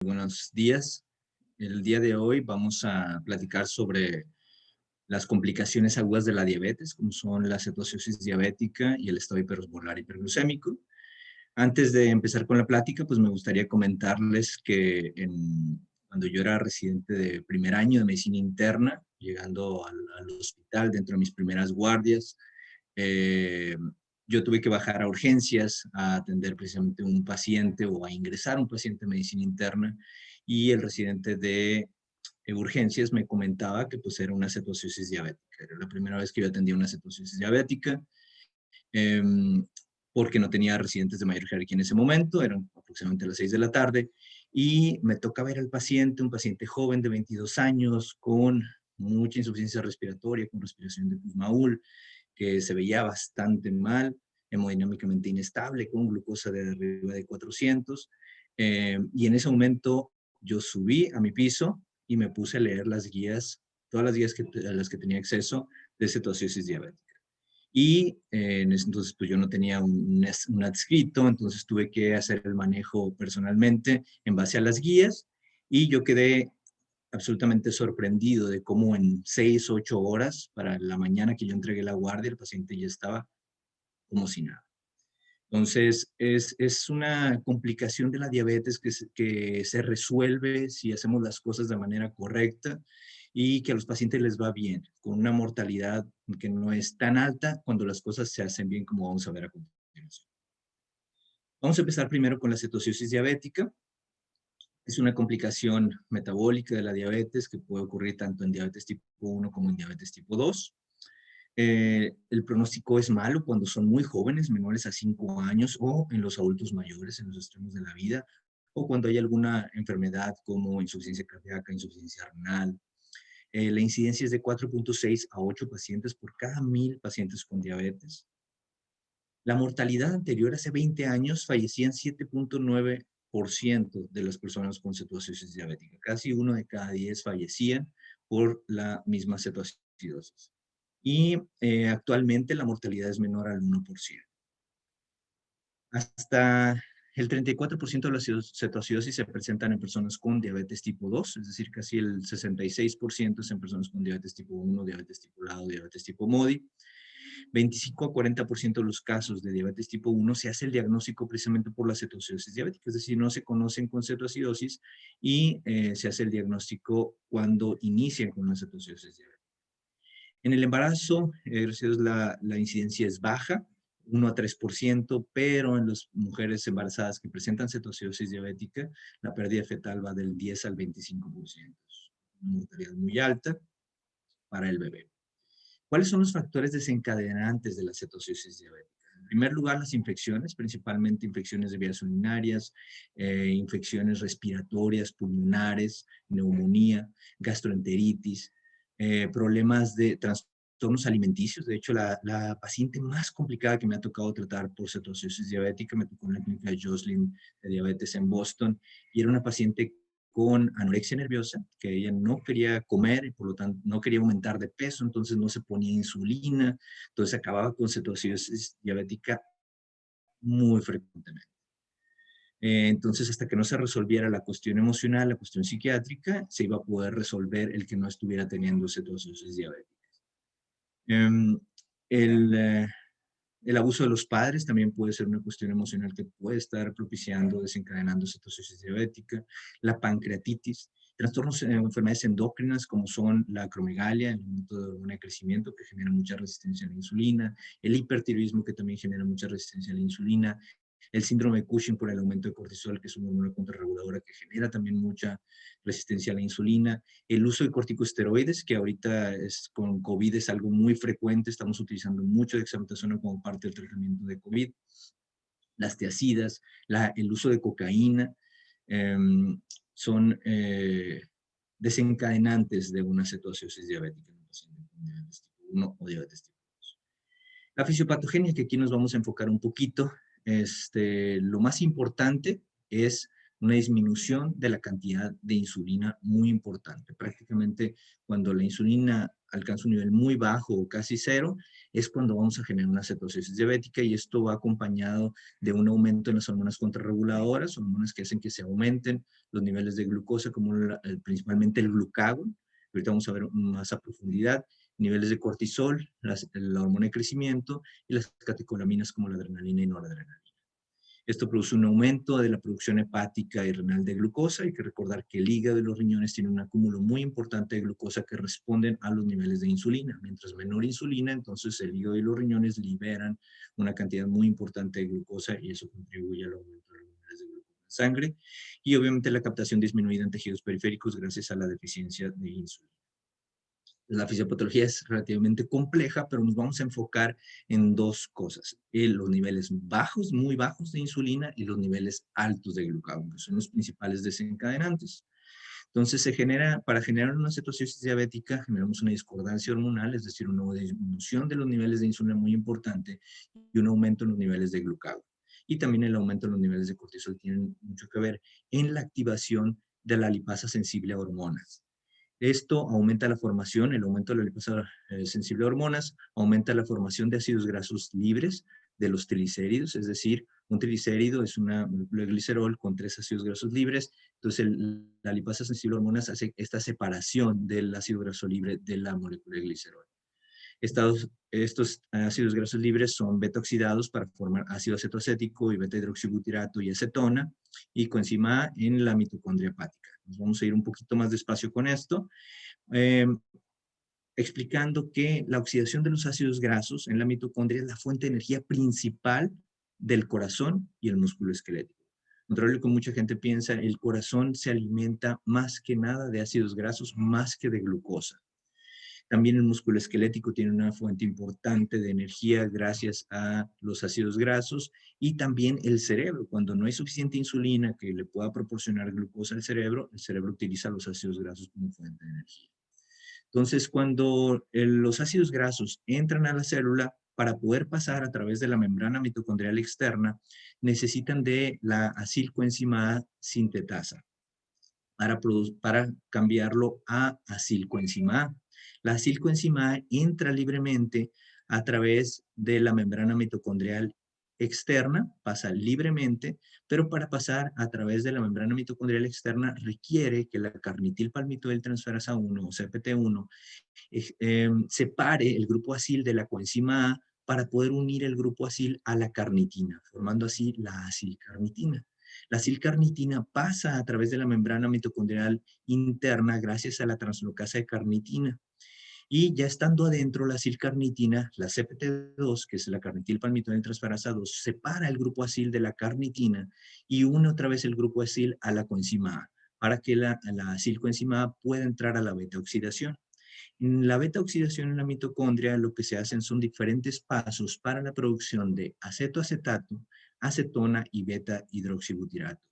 Buenos días. El día de hoy vamos a platicar sobre las complicaciones agudas de la diabetes, como son la cetoacidosis diabética y el estado hiperosmolar hiperglucémico. Antes de empezar con la plática, pues me gustaría comentarles que cuando yo era residente de primer año de medicina interna, llegando al hospital dentro de mis primeras guardias, eh, yo tuve que bajar a urgencias a atender precisamente un paciente o a ingresar un paciente de medicina interna y el residente de urgencias me comentaba que pues era una cetoacidosis diabética. Era la primera vez que yo atendía una cetoacidosis diabética eh, porque no tenía residentes de mayor jerarquía en ese momento, eran aproximadamente las 6 de la tarde y me toca ver al paciente, un paciente joven de 22 años con mucha insuficiencia respiratoria, con respiración de Kussmaul, que se veía bastante mal, hemodinámicamente inestable, con glucosa de arriba de 400. Y en ese momento yo subí a mi piso y me puse a leer las guías, todas las guías a las que tenía acceso de cetoacidosis diabética. Y en ese entonces pues yo no tenía un adscrito, entonces tuve que hacer el manejo personalmente en base a las guías y yo quedé absolutamente sorprendido de cómo en 6, 8 horas para la mañana que yo entregué la guardia, el paciente ya estaba como si nada. Entonces, es una complicación de la diabetes que se resuelve si hacemos las cosas de manera correcta y que a los pacientes les va bien, con una mortalidad que no es tan alta cuando las cosas se hacen bien, como vamos a ver a continuación. Vamos a empezar primero con la cetoacidosis diabética. Es una complicación metabólica de la diabetes que puede ocurrir tanto en diabetes tipo 1 como en diabetes tipo 2. El pronóstico es malo cuando son muy jóvenes, menores a 5 años, o en los adultos mayores, en los extremos de la vida, o cuando hay alguna enfermedad como insuficiencia cardíaca, insuficiencia renal. La incidencia es de 4.6 a 8 pacientes por cada 1,000 pacientes con diabetes. La mortalidad anterior, hace 20 años, fallecían 7.9% de las personas con cetoacidosis diabética. Casi 1 de cada 10 fallecían por la misma cetoacidosis. Y actualmente la mortalidad es menor al 1%. Hasta el 34% de las cetoacidosis se presentan en personas con diabetes tipo 2, es decir, casi el 66% es en personas con diabetes tipo 1, diabetes tipo LADO, diabetes tipo MODI. 25 a 40% de los casos de diabetes tipo 1 se hace el diagnóstico precisamente por la cetoacidosis diabética, es decir, no se conocen con cetoacidosis y se hace el diagnóstico cuando inician con una cetoacidosis diabética. En el embarazo, la incidencia es baja, 1 a 3%, pero en las mujeres embarazadas que presentan cetoacidosis diabética, la pérdida fetal va del 10 al 25%. Es una mortalidad muy alta para el bebé. ¿Cuáles son los factores desencadenantes de la cetoacidosis diabética? En primer lugar, las infecciones, principalmente infecciones de vías urinarias, infecciones respiratorias, pulmonares, neumonía, gastroenteritis, problemas de trastornos alimenticios. De hecho, la paciente más complicada que me ha tocado tratar por cetoacidosis diabética me tocó en la clínica de Joslin de diabetes en Boston y era una paciente con anorexia nerviosa, que ella no quería comer y por lo tanto no quería aumentar de peso, entonces no se ponía insulina, entonces acababa con cetoacidosis diabética muy frecuentemente. Entonces, hasta que no se resolviera la cuestión emocional, la cuestión psiquiátrica, se iba a poder resolver el que no estuviera teniendo cetoacidosis diabética. Eh, el, eh, el abuso de los padres también puede ser una cuestión emocional que puede estar propiciando, desencadenando cetoacidosis diabética. La pancreatitis, trastornos, enfermedades endócrinas como son la acromegalia, el aumento de hormona de crecimiento que genera mucha resistencia a la insulina, el hipertiroidismo que también genera mucha resistencia a la insulina, el síndrome de Cushing por el aumento de cortisol, que es una hormona contrarreguladora que genera también mucha resistencia a la insulina, el uso de corticosteroides, que ahorita con COVID es algo muy frecuente, estamos utilizando mucho dexametasona como parte del tratamiento de COVID, las tiazidas, el uso de cocaína, eh, son desencadenantes de una cetoacidosis diabética en un paciente con diabetes tipo 1 o diabetes tipo 2. La fisiopatogenia, que aquí nos vamos a enfocar un poquito, lo más importante es una disminución de la cantidad de insulina muy importante. Prácticamente cuando la insulina alcanza un nivel muy bajo o casi cero, es cuando vamos a generar una cetoacidosis diabética y esto va acompañado de un aumento en las hormonas contrarreguladoras, hormonas que hacen que se aumenten los niveles de glucosa, como principalmente el glucagón, ahorita vamos a ver más a profundidad, niveles de cortisol, la hormona de crecimiento y las catecolaminas como la adrenalina y noradrenalina. Esto produce un aumento de la producción hepática y renal de glucosa. Hay que recordar que el hígado y los riñones tienen un acúmulo muy importante de glucosa que responden a los niveles de insulina. Mientras menor insulina, entonces el hígado y los riñones liberan una cantidad muy importante de glucosa y eso contribuye al aumento de los niveles de glucosa en sangre. Y obviamente la captación disminuida en tejidos periféricos gracias a la deficiencia de insulina. La fisiopatología es relativamente compleja, pero nos vamos a enfocar en dos cosas. Los niveles bajos, muy bajos de insulina y los niveles altos de glucagón, que son los principales desencadenantes. Entonces, para generar una cetosis diabética, generamos una discordancia hormonal, es decir, una disminución de los niveles de insulina muy importante y un aumento en los niveles de glucagón. Y también el aumento en los niveles de cortisol tienen mucho que ver en la activación de la lipasa sensible a hormonas. Esto aumenta la formación, el aumento de la lipasa sensible a hormonas, aumenta la formación de ácidos grasos libres de los triglicéridos, es decir, un triglicérido es una molécula de glicerol con 3 ácidos grasos libres, entonces la lipasa sensible a hormonas hace esta separación del ácido graso libre de la molécula de glicerol. Estos ácidos grasos libres son beta oxidados para formar ácido acetoacético y beta hidroxibutirato y acetona y coenzima A en la mitocondria hepática. Nos vamos a ir un poquito más despacio con esto, eh, explicando que la oxidación de los ácidos grasos en la mitocondria es la fuente de energía principal del corazón y el músculo esquelético. Contrario a lo que mucha gente piensa, el corazón se alimenta más que nada de ácidos grasos, más que de glucosa. También el músculo esquelético tiene una fuente importante de energía gracias a los ácidos grasos y también el cerebro. Cuando no hay suficiente insulina que le pueda proporcionar glucosa al cerebro, el cerebro utiliza los ácidos grasos como fuente de energía. Entonces, cuando los ácidos grasos entran a la célula, para poder pasar a través de la membrana mitocondrial externa, necesitan de la acilcoenzima A sintetasa para cambiarlo a acilcoenzima A. La acilcoenzima A entra libremente a través de la membrana mitocondrial externa, pasa libremente, pero para pasar a través de la membrana mitocondrial externa requiere que la carnitilpalmitoyltransferasa 1 o CPT1 separe el grupo acil de la coenzima A para poder unir el grupo acil a la carnitina, formando así la acilcarnitina. La acilcarnitina pasa a través de la membrana mitocondrial interna gracias a la translocasa de carnitina. Y ya estando adentro la acilcarnitina, la CPT2, que es la carnitilpalmitoyltransferasa 2, separa el grupo acil de la carnitina y une otra vez el grupo acil a la coenzima A, para que la acilcoenzima A pueda entrar a la beta oxidación. En la beta oxidación en la mitocondria lo que se hacen son diferentes pasos para la producción de acetoacetato, acetona y beta hidroxibutirato.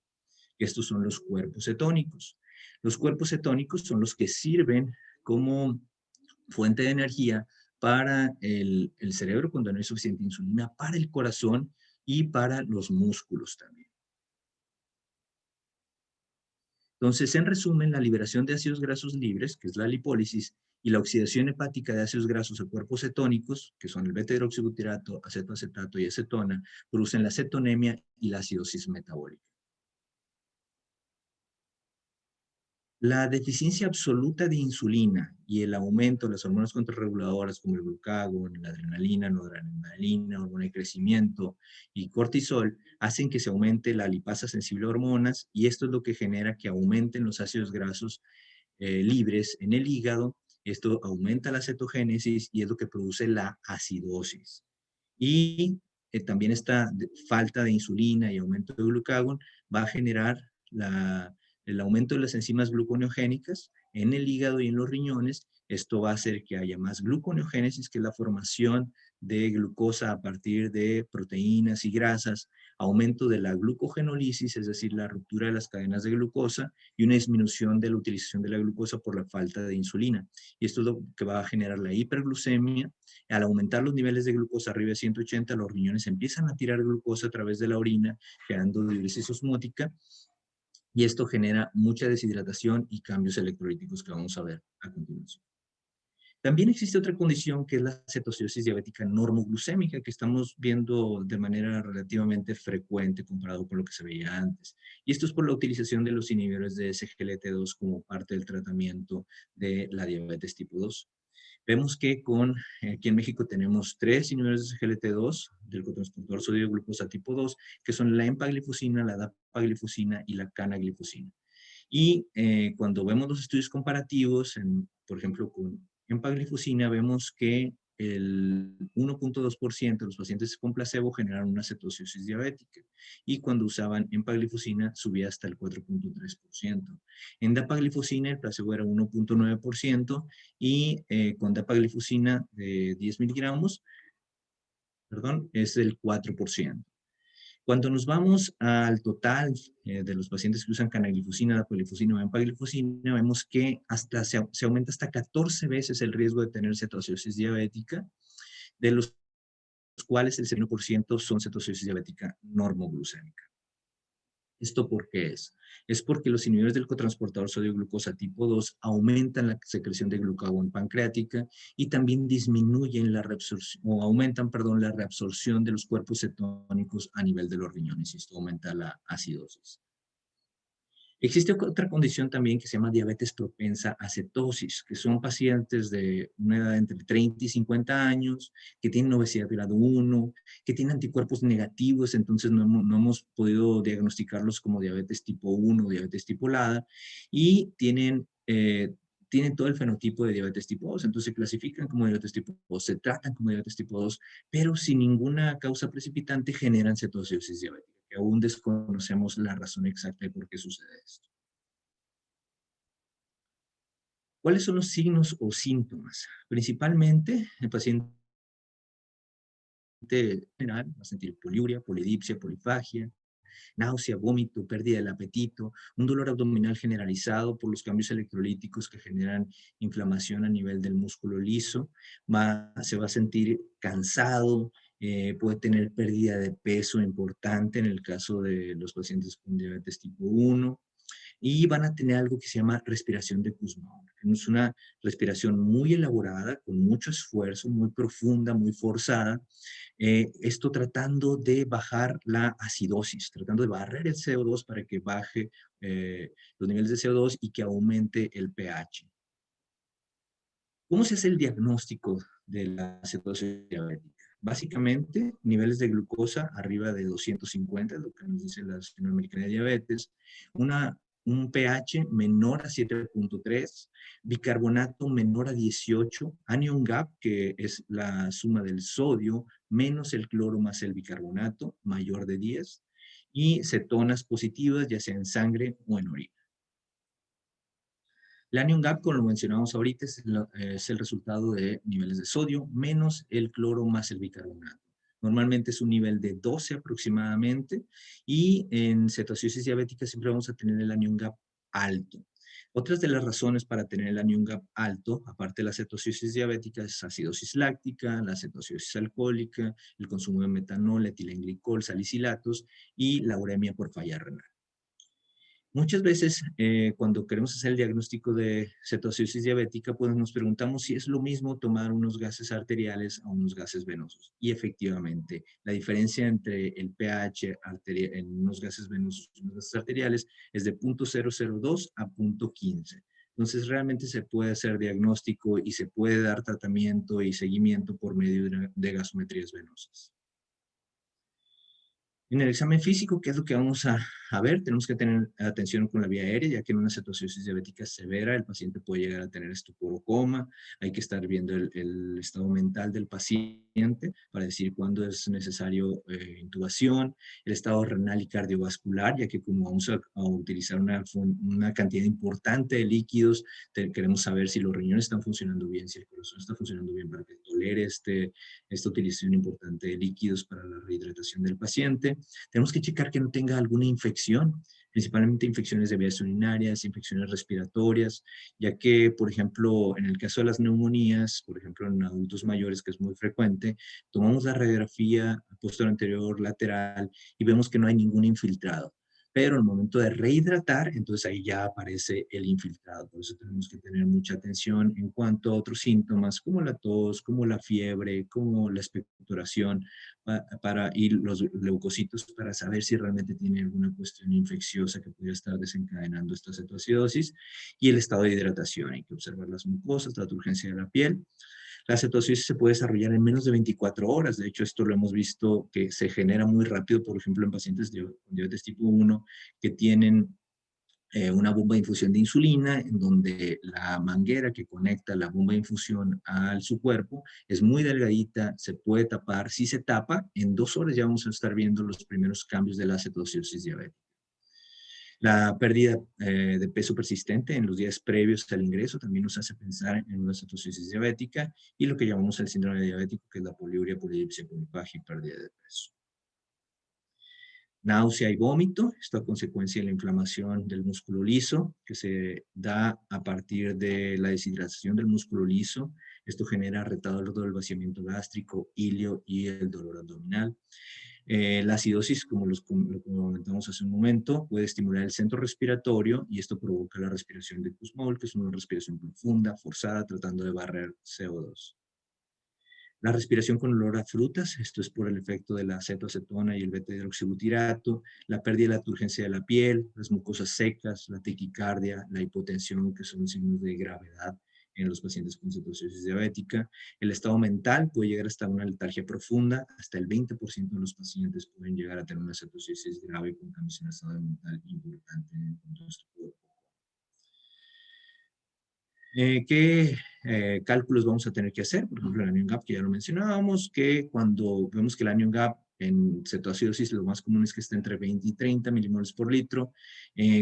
Estos son los cuerpos cetónicos. Los cuerpos cetónicos son los que sirven como fuente de energía para el cerebro cuando no hay suficiente insulina, para el corazón y para los músculos también. Entonces, en resumen, la liberación de ácidos grasos libres, que es la lipólisis, y la oxidación hepática de ácidos grasos a cuerpos cetónicos, que son el beta-hidroxibutirato, acetoacetato y acetona, producen la cetonemia y la acidosis metabólica. La deficiencia absoluta de insulina y el aumento de las hormonas contrarreguladoras como el glucagón, la adrenalina, noradrenalina, hormona de crecimiento y cortisol hacen que se aumente la lipasa sensible a hormonas y esto es lo que genera que aumenten los ácidos grasos libres en el hígado. Esto aumenta la cetogénesis y es lo que produce la acidosis. Y también esta falta de insulina y aumento de glucagón va a generar el aumento de las enzimas gluconeogénicas en el hígado y en los riñones. Esto va a hacer que haya más gluconeogénesis, que es la formación de glucosa a partir de proteínas y grasas, aumento de la glucogenólisis, es decir, la ruptura de las cadenas de glucosa, y una disminución de la utilización de la glucosa por la falta de insulina. Y esto es lo que va a generar la hiperglucemia. Al aumentar los niveles de glucosa arriba de 180, los riñones empiezan a tirar glucosa a través de la orina, generando diuresis osmótica, y esto genera mucha deshidratación y cambios electrolíticos que vamos a ver a continuación. También existe otra condición que es la cetoacidosis diabética normoglucémica, que estamos viendo de manera relativamente frecuente comparado con lo que se veía antes. Y esto es por la utilización de los inhibidores de SGLT2 como parte del tratamiento de la diabetes tipo 2. Vemos que aquí en México tenemos 3 inhibidores de SGLT2 del cotransportador sodio glucosa tipo 2, que son la empaglifosina, la dapaglifosina y la canaglifosina. Y cuando vemos los estudios comparativos, por ejemplo, con empaglifosina, vemos que el 1.2% de los pacientes con placebo generaron una cetoacidosis diabética y cuando usaban empaglifosina subía hasta el 4.3%. En dapaglifosina el placebo era 1.9% y con dapaglifosina de 10 miligramos, perdón, es el 4%. Cuando nos vamos al total de los pacientes que usan canaglifosina, dapaglifosina o empaglifosina, vemos que se aumenta hasta 14 veces el riesgo de tener cetoacidosis diabética, de los cuales el 71% son cetoacidosis diabética normoglucémica. ¿Esto por qué es? Es porque los inhibidores del cotransportador sodio-glucosa tipo 2 aumentan la secreción de glucagón pancreática y también disminuyen la reabsorción, o aumentan, perdón, la reabsorción de los cuerpos cetónicos a nivel de los riñones y esto aumenta la acidosis. Existe otra condición también que se llama diabetes propensa a cetosis, que son pacientes de una edad entre 30 y 50 años, que tienen obesidad grado 1, que tienen anticuerpos negativos, entonces no hemos podido diagnosticarlos como diabetes tipo 1 o diabetes tipo LADA, y tienen todo el fenotipo de diabetes tipo 2, entonces se clasifican como diabetes tipo 2, se tratan como diabetes tipo 2, pero sin ninguna causa precipitante generan cetoacidosis diabética, que aún desconocemos la razón exacta de por qué sucede esto. ¿Cuáles son los signos o síntomas? Principalmente, el paciente general va a sentir poliuria, polidipsia, polifagia, náusea, vómito, pérdida del apetito, un dolor abdominal generalizado por los cambios electrolíticos que generan inflamación a nivel del músculo liso, se va a sentir cansado, puede tener pérdida de peso importante en el caso de los pacientes con diabetes tipo 1, y van a tener algo que se llama respiración de Kussmaul. Es una respiración muy elaborada, con mucho esfuerzo, muy profunda, muy forzada. Esto tratando de bajar la acidosis, tratando de barrer el CO2 para que baje los niveles de CO2 y que aumente el pH. ¿Cómo se hace el diagnóstico de la cetosis diabética? Básicamente, niveles de glucosa arriba de 250, lo que nos dice la Asociación Americana de Diabetes, un pH menor a 7.3, bicarbonato menor a 18, anion gap, que es la suma del sodio, menos el cloro más el bicarbonato, mayor de 10, y cetonas positivas, ya sea en sangre o en orina. El anion gap, como lo mencionamos ahorita, es el resultado de niveles de sodio menos el cloro más el bicarbonato. Normalmente es un nivel de 12 aproximadamente y en cetoacidosis diabética siempre vamos a tener el anion gap alto. Otras de las razones para tener el anion gap alto, aparte de la cetoacidosis diabética, es acidosis láctica, la cetoacidosis alcohólica, el consumo de metanol, etilenglicol, salicilatos y la uremia por falla renal. Muchas veces, cuando queremos hacer el diagnóstico de cetoacidosis diabética, pues nos preguntamos si es lo mismo tomar unos gases arteriales a unos gases venosos. Y efectivamente, la diferencia entre el pH en unos gases venosos y unos gases arteriales es de 0.002 a 0.15. Entonces, realmente se puede hacer diagnóstico y se puede dar tratamiento y seguimiento por medio de gasometrías venosas. En el examen físico, ¿qué es lo que vamos a ver? Tenemos que tener atención con la vía aérea, ya que en una cetoacidosis diabética severa el paciente puede llegar a tener estupor o coma. Hay que estar viendo el estado mental del paciente para decir cuándo es necesario intubación, el estado renal y cardiovascular, ya que como vamos a utilizar una cantidad importante de líquidos, queremos saber si los riñones están funcionando bien, si el corazón está funcionando bien para que tolere esta utilización importante de líquidos para la rehidratación del paciente. Tenemos que checar que no tenga alguna infección, principalmente infecciones de vías urinarias, infecciones respiratorias, ya que, por ejemplo, en el caso de las neumonías, por ejemplo, en adultos mayores, que es muy frecuente, tomamos la radiografía posterior anterior lateral y vemos que no hay ningún infiltrado. pero al momento de rehidratar, entonces ahí ya aparece el infiltrado. Por eso tenemos que tener mucha atención en cuanto a otros síntomas, como la tos, como la fiebre, como la expectoración, y los leucocitos para saber si realmente tiene alguna cuestión infecciosa que pudiera estar desencadenando esta cetoacidosis, y el estado de hidratación. Hay que observar las mucosas, la turgencia de la piel. La cetoacidosis se puede desarrollar en menos de 24 horas. De hecho, esto lo hemos visto que se genera muy rápido, por ejemplo, en pacientes con diabetes tipo 1 que tienen una bomba de infusión de insulina, en donde la manguera que conecta la bomba de infusión a su cuerpo es muy delgadita, se puede tapar. Si se tapa, en 2 horas ya vamos a estar viendo los primeros cambios de la cetoacidosis diabética. La pérdida de peso persistente en los días previos al ingreso también nos hace pensar en una cetoacidosis diabética y lo que llamamos el síndrome diabético, que es la poliuria, polidipsia, polifagia y pérdida de peso. Náusea y vómito, esto a consecuencia de la inflamación del músculo liso, que se da a partir de la deshidratación del músculo liso. Esto genera retardo del vaciamiento gástrico, ilio y el dolor abdominal. La acidosis, como lo comentamos hace un momento, puede estimular el centro respiratorio y esto provoca la respiración de Kussmaul, que es una respiración profunda, forzada, tratando de barrer CO2. La respiración con olor a frutas, esto es por el efecto de la acetoacetona y el beta-hidroxibutirato, la pérdida de la turgencia de la piel, las mucosas secas, la taquicardia, la hipotensión, que son signos de gravedad en los pacientes con cetoacidosis diabética. El estado mental puede llegar hasta una letargia profunda, hasta el 20% de los pacientes pueden llegar a tener una cetoacidosis grave con cambios en el estado mental importante en el contexto del cuerpo. ¿Qué cálculos vamos a tener que hacer? Por ejemplo, el anion gap, que ya lo mencionábamos, que cuando vemos que el anion gap en cetoacidosis lo más común es que esté entre 20 y 30 milimoles por litro.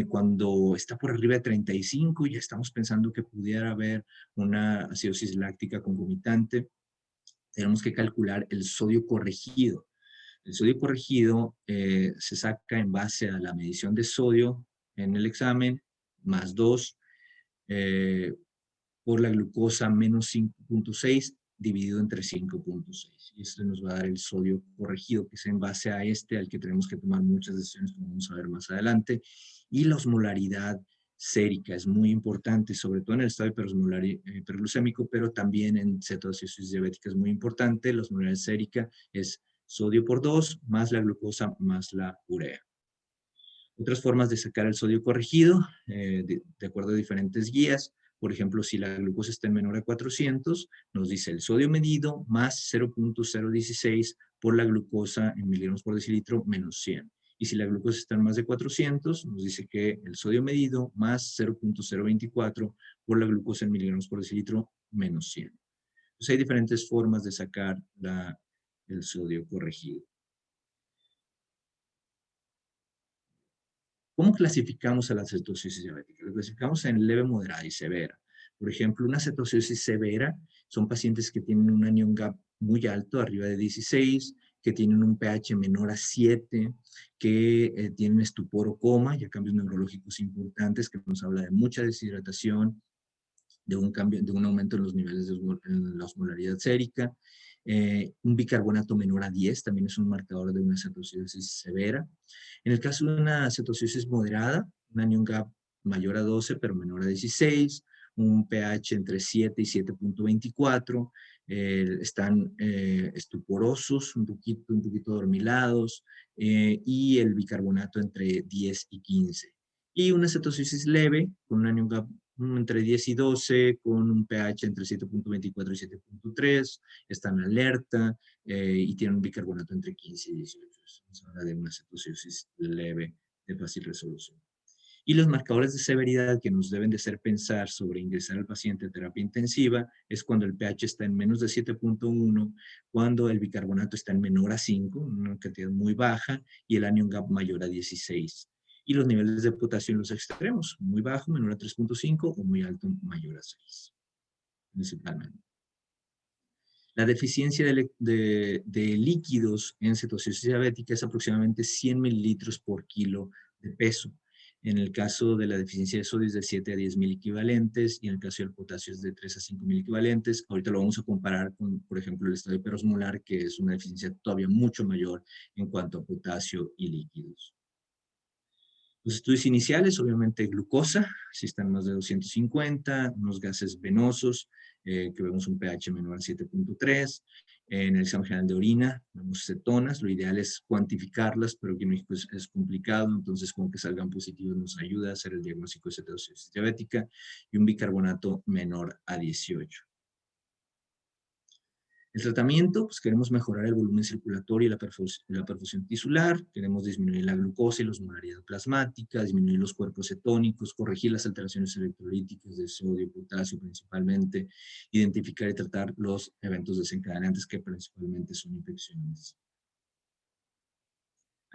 Cuando está por arriba de 35, ya estamos pensando que pudiera haber una acidosis láctica concomitante. Tenemos que calcular el sodio corregido. El sodio corregido se saca en base a la medición de sodio en el examen, más 2, por la glucosa menos 5.6 dividido entre 5.6. Y esto nos va a dar el sodio corregido, que es en base a al que tenemos que tomar muchas decisiones, como vamos a ver más adelante. Y la osmolaridad sérica es muy importante, sobre todo en el estado hiperglucémico, pero también en cetoacidosis diabética es muy importante. La osmolaridad sérica es sodio por 2 más la glucosa más la urea. Otras formas de sacar el sodio corregido, de acuerdo a diferentes guías. Por ejemplo, si la glucosa está en menor a 400, nos dice el sodio medido más 0.016 por la glucosa en miligramos por decilitro menos 100. Y si la glucosa está en más de 400, nos dice que el sodio medido más 0.024 por la glucosa en miligramos por decilitro menos 100. Entonces hay diferentes formas de sacar el sodio corregido. ¿Cómo clasificamos a la cetoacidosis diabética? La clasificamos en leve, moderada y severa. Por ejemplo, una cetoacidosis severa son pacientes que tienen un anion gap muy alto, arriba de 16, que tienen un pH menor a 7, que tienen estupor o coma, ya cambios neurológicos importantes, que nos habla de mucha deshidratación, de un cambio, de un aumento en los niveles de la osmolaridad sérica. Un bicarbonato menor a 10 también es un marcador de una cetoacidosis severa. En el caso de una cetoacidosis moderada, un anion gap mayor a 12 pero menor a 16, un pH entre 7 y 7.24, están estuporosos, un poquito dormilados, y el bicarbonato entre 10 y 15. Y una cetoacidosis leve, con un anion gap entre 10 y 12, con un pH entre 7.24 y 7.3, están alerta y tienen un bicarbonato entre 15 y 18. Se habla de una cetoacidosis leve de fácil resolución. Y los marcadores de severidad que nos deben de hacer pensar sobre ingresar al paciente a terapia intensiva es cuando el pH está en menos de 7.1, cuando el bicarbonato está en menor a 5, una cantidad muy baja, y el anion gap mayor a 16. Y los niveles de potasio en los extremos, muy bajo, menor a 3.5, o muy alto, mayor a 6, principalmente. La deficiencia de líquidos en cetoacidosis diabética es aproximadamente 100 mililitros por kilo de peso. En el caso de la deficiencia de sodio es de 7 a 10 mil equivalentes y en el caso del potasio es de 3 a 5 mil equivalentes. Ahorita lo vamos a comparar con, por ejemplo, el estado hiperosmolar, que es una deficiencia todavía mucho mayor en cuanto a potasio y líquidos. Los estudios iniciales, obviamente glucosa, si están más de 250, unos gases venosos, que vemos un pH menor a 7.3. En el examen general de orina, vemos cetonas. Lo ideal es cuantificarlas, pero aquí en México es complicado, entonces con que salgan positivos nos ayuda a hacer el diagnóstico de cetosis diabética, y un bicarbonato menor a 18. El tratamiento, pues queremos mejorar el volumen circulatorio y la perfusión tisular, queremos disminuir la glucosa y la osmolaridad plasmática, disminuir los cuerpos cetónicos, corregir las alteraciones electrolíticas de sodio y potasio principalmente, identificar y tratar los eventos desencadenantes que principalmente son infecciones.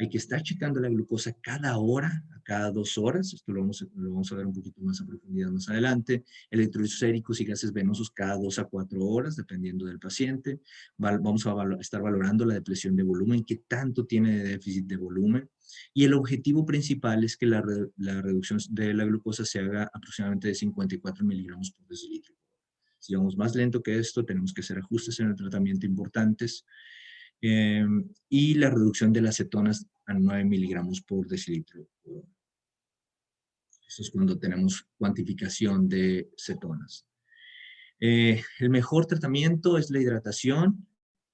Hay que estar checando la glucosa cada hora, a cada 2 horas. Esto lo vamos a ver un poquito más a profundidad más adelante. Electrolitos séricos y gases venosos cada 2 a 4 horas, dependiendo del paciente. Vamos a estar valorando la depresión de volumen, qué tanto tiene de déficit de volumen. Y el objetivo principal es que la reducción de la glucosa se haga aproximadamente de 54 miligramos por decilitro. Si vamos más lento que esto, tenemos que hacer ajustes en el tratamiento importantes. Y la reducción de las cetonas a 9 miligramos por decilitro. Eso es cuando tenemos cuantificación de cetonas. El mejor tratamiento es la hidratación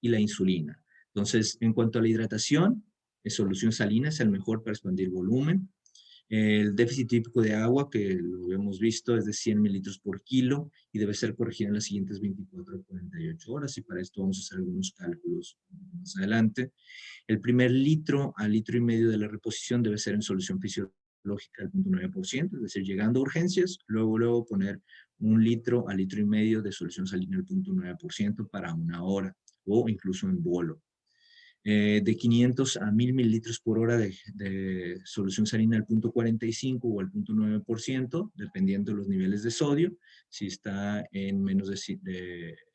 y la insulina. Entonces, en cuanto a la hidratación, solución salina es el mejor para expandir volumen. El déficit típico de agua, que lo hemos visto, es de 100 mililitros por kilo y debe ser corregido en las siguientes 24 a 48 horas, y para esto vamos a hacer algunos cálculos más adelante. El primer litro a litro y medio de la reposición debe ser en solución fisiológica al 0.9%, es decir, llegando a urgencias, luego poner 1 litro a litro y medio de solución salina al 0.9% para 1 hora, o incluso en bolo. De 500 a 1000 mililitros por hora de solución salina al 0.45 o al 0.9%, dependiendo de los niveles de sodio. Si está en menos de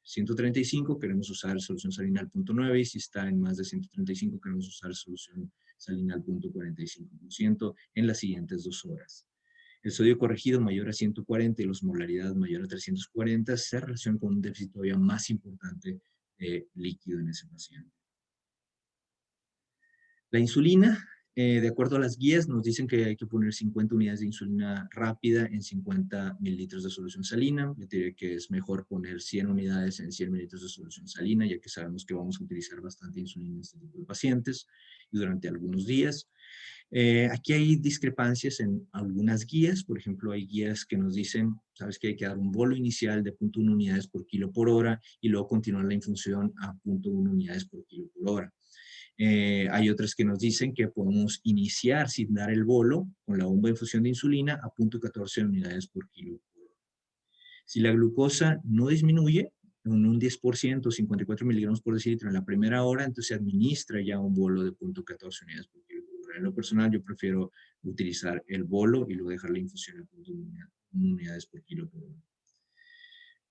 135, queremos usar solución salina al 0.9, y si está en más de 135, queremos usar solución salina al 0.45% en las siguientes 2 horas. El sodio corregido mayor a 140 y la osmolaridad mayor a 340 se relaciona con un déficit todavía más importante de líquido en ese paciente. La insulina, de acuerdo a las guías, nos dicen que hay que poner 50 unidades de insulina rápida en 50 mililitros de solución salina. Yo diría que es mejor poner 100 unidades en 100 mililitros de solución salina, ya que sabemos que vamos a utilizar bastante insulina en este tipo de pacientes y durante algunos días. Aquí hay discrepancias en algunas guías. Por ejemplo, hay guías que nos dicen, sabes que hay que dar un bolo inicial de 0.1 unidades por kilo por hora y luego continuar la infusión a 0.1 unidades por kilo por hora. Hay otras que nos dicen que podemos iniciar sin dar el bolo con la bomba de infusión de insulina a 0.14 unidades por kilo. Si la glucosa no disminuye en un 10%, 54 miligramos por decilitro en la primera hora, entonces se administra ya un bolo de 0.14 unidades por kilo. En lo personal, yo prefiero utilizar el bolo y luego dejar la infusión a 0.1 unidades por kilo por hora.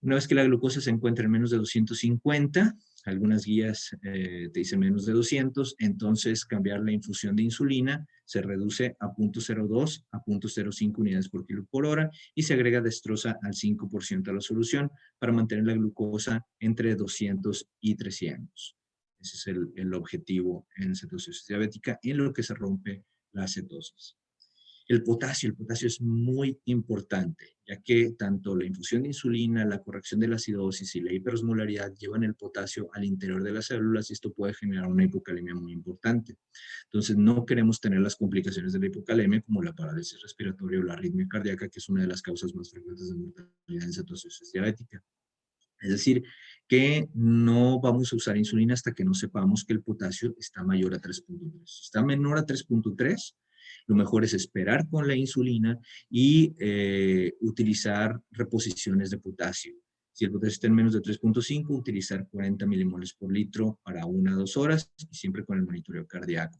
Una vez que la glucosa se encuentra en menos de 250, algunas guías te dicen menos de 200, entonces cambiar la infusión de insulina se reduce a 0.02 a 0.05 unidades por kilo por hora y se agrega destroza al 5% a la solución para mantener la glucosa entre 200 y 300. Ese es el objetivo en cetosis diabética, en lo que se rompe la cetosis. El potasio es muy importante, ya que tanto la infusión de insulina, la corrección de la acidosis y la hiperosmolaridad llevan el potasio al interior de las células y esto puede generar una hipocalemia muy importante. Entonces, no queremos tener las complicaciones de la hipocalemia como la parálisis respiratoria o la arritmia cardíaca, que es una de las causas más frecuentes de mortalidad en cetosis diabética. Es decir, que no vamos a usar insulina hasta que no sepamos que el potasio está mayor a 3.3. Si está menor a 3.3, lo mejor es esperar con la insulina y utilizar reposiciones de potasio. Si el potasio está en menos de 3.5, utilizar 40 milimoles por litro para 1 a 2 horas y siempre con el monitoreo cardíaco.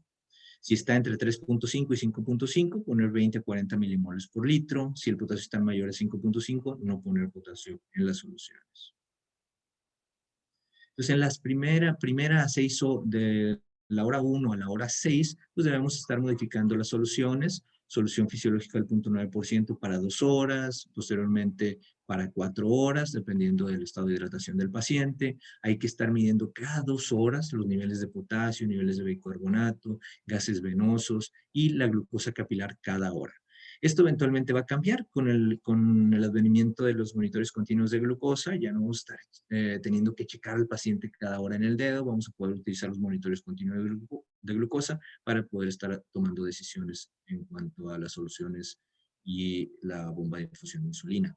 Si está entre 3.5 y 5.5, poner 20 a 40 milimoles por litro. Si el potasio está mayor a 5.5, no poner potasio en las soluciones. Entonces, en las primeras 6 de la hora 1 a la hora 6, pues debemos estar modificando las soluciones. solución fisiológica del 0.9% para 2 horas, posteriormente para 4 horas, dependiendo del estado de hidratación del paciente. Hay que estar midiendo cada 2 horas los niveles de potasio, niveles de bicarbonato, gases venosos y la glucosa capilar cada hora. Esto eventualmente va a cambiar con el advenimiento de los monitores continuos de glucosa. Ya no vamos a estar teniendo que checar al paciente cada hora en el dedo. Vamos a poder utilizar los monitores continuos de glucosa para poder estar tomando decisiones en cuanto a las soluciones y la bomba de infusión de insulina.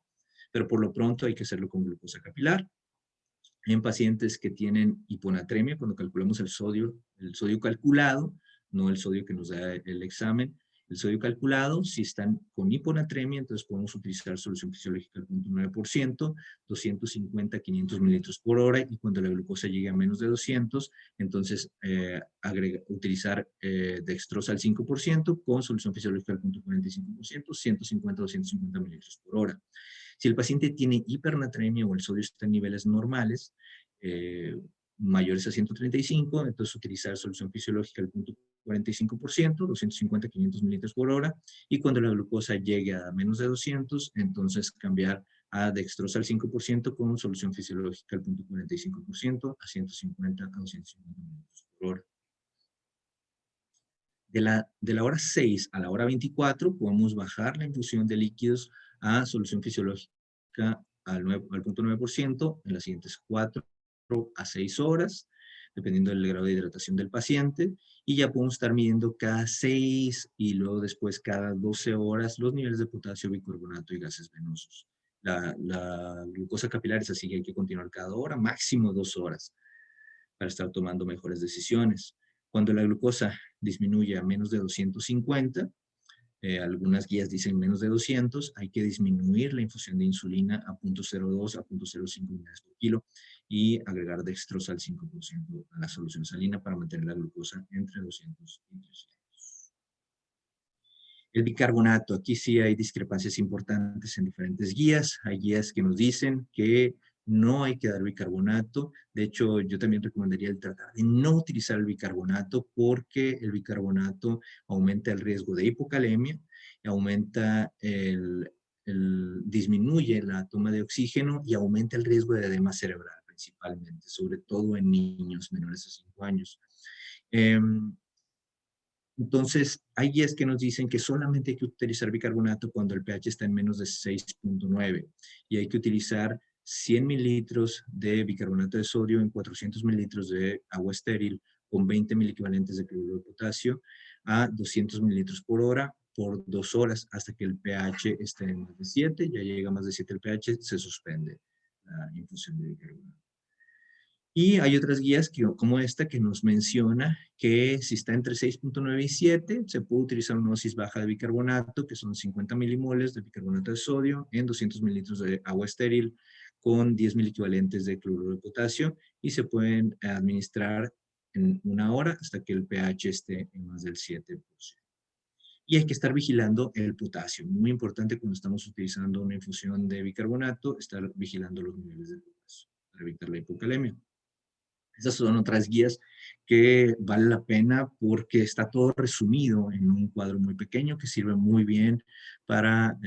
Pero por lo pronto hay que hacerlo con glucosa capilar. En pacientes que tienen hiponatremia, cuando calculamos el sodio calculado, no el sodio que nos da el examen, el sodio calculado, si están con hiponatremia, entonces podemos utilizar solución fisiológica al 0.9%, 250 a 500 mililitros por hora, y cuando la glucosa llegue a menos de 200, entonces utilizar dextrosa al 5% con solución fisiológica al 0.45%, 150 a 250 mililitros por hora. Si el paciente tiene hipernatremia o el sodio está en niveles normales, mayores a 135, entonces utilizar solución fisiológica al 0.45%, 250 a 500 mililitros por hora, y cuando la glucosa llegue a menos de 200, entonces cambiar a dextrosa al 5% con solución fisiológica al 0.45%, a 150 a 250 mililitros por hora. De la hora 6 a la hora 24 podemos bajar la infusión de líquidos a solución fisiológica al 0.9% en las siguientes 4 a 6 horas, dependiendo del grado de hidratación del paciente, y ya podemos estar midiendo cada 6 y luego después cada 12 horas los niveles de potasio, bicarbonato y gases venosos. La glucosa capilar es así que hay que continuar cada hora, máximo 2 horas, para estar tomando mejores decisiones. Cuando la glucosa disminuye a menos de 250, algunas guías dicen menos de 200, hay que disminuir la infusión de insulina a 0.02 a 0.05 unidades por kilo y agregar dextrosa al 5% a la solución salina para mantener la glucosa entre 200 y 300. El bicarbonato, aquí sí hay discrepancias importantes en diferentes guías. Hay guías que nos dicen que no hay que dar bicarbonato. De hecho, yo también recomendaría el tratar de no utilizar el bicarbonato porque el bicarbonato aumenta el riesgo de hipocalemia, disminuye la toma de oxígeno y aumenta el riesgo de edema cerebral principalmente, sobre todo en niños menores de 5 años. Entonces, hay guías que nos dicen que solamente hay que utilizar bicarbonato cuando el pH está en menos de 6.9 y hay que utilizar 100 mililitros de bicarbonato de sodio en 400 mililitros de agua estéril con 20 equivalentes de cloruro de potasio a 200 mililitros por hora por 2 horas hasta que el pH esté en más de 7. Ya llega a más de 7 el pH, se suspende la infusión de bicarbonato. Y hay otras guías como esta que nos menciona que si está entre 6.9 y 7, se puede utilizar una dosis baja de bicarbonato, que son 50 milimoles de bicarbonato de sodio en 200 mililitros de agua estéril con 10 equivalentes de cloruro de potasio y se pueden administrar en 1 hora hasta que el pH esté en más del 7%. Y hay que estar vigilando el potasio. Muy importante cuando estamos utilizando una infusión de bicarbonato, estar vigilando los niveles de potasio para evitar la hipocalemia. Esas son otras guías que vale la pena porque está todo resumido en un cuadro muy pequeño que sirve muy bien para